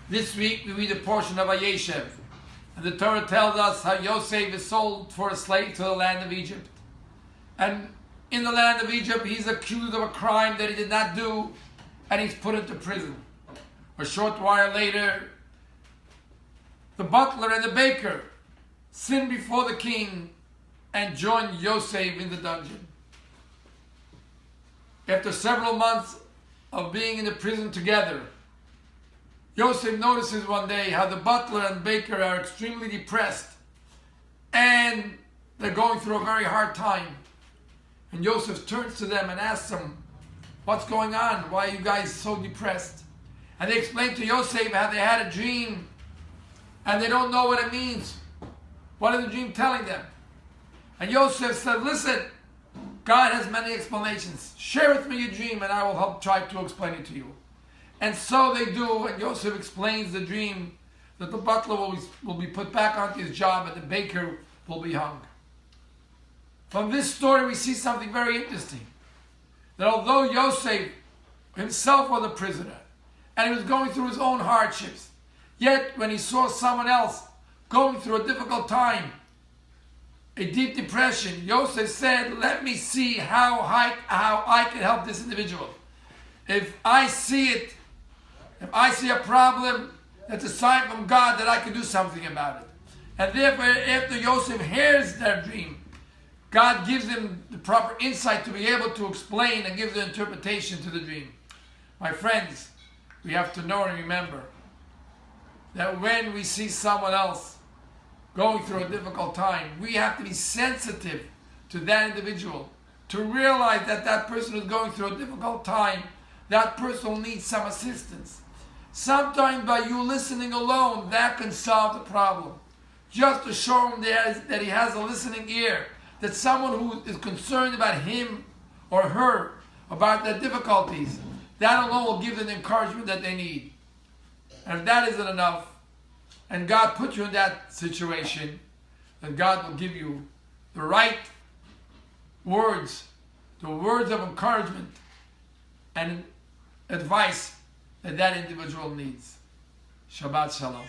This week we read a portion of Vayeshev, and the Torah tells us how Yosef is sold for a slave to the land of Egypt. And in the land of Egypt he's accused of a crime that he did not do, and he's put into prison. A short while later, the butler and the baker sin before the king and join Yosef in the dungeon. After several months of being in the prison together, Yosef notices one day how the butler and baker are extremely depressed and they're going through a very hard time. And Yosef turns to them and asks them, "What's going on? Why are you guys so depressed?" And they explain to Yosef how they had a dream and they don't know what it means. What is the dream telling them? And Yosef said, "Listen, God has many explanations. Share with me your dream and I will help try to explain it to you." And so they do, and Yosef explains the dream that the butler will be put back onto his job and the baker will be hung. From this story we see something very interesting. That although Yosef himself was a prisoner and he was going through his own hardships, yet when he saw someone else going through a difficult time, a deep depression, Yosef said, "Let me see how I can help this individual. If I see it, if I see a problem, that's a sign from God that I can do something about it." And therefore, after Yosef hears their dream, God gives him the proper insight to be able to explain and give the interpretation to the dream. My friends, we have to know and remember that when we see someone else going through a difficult time, we have to be sensitive to that individual, to realize that that person is going through a difficult time. That person will need some assistance. Sometimes by you listening alone, that can solve the problem. Just to show him that he has a listening ear, that someone who is concerned about him or her, about their difficulties, that alone will give them the encouragement that they need. And if that isn't enough, and God put you in that situation, then God will give you the right words, the words of encouragement and advice that individual needs. Shabbat Shalom.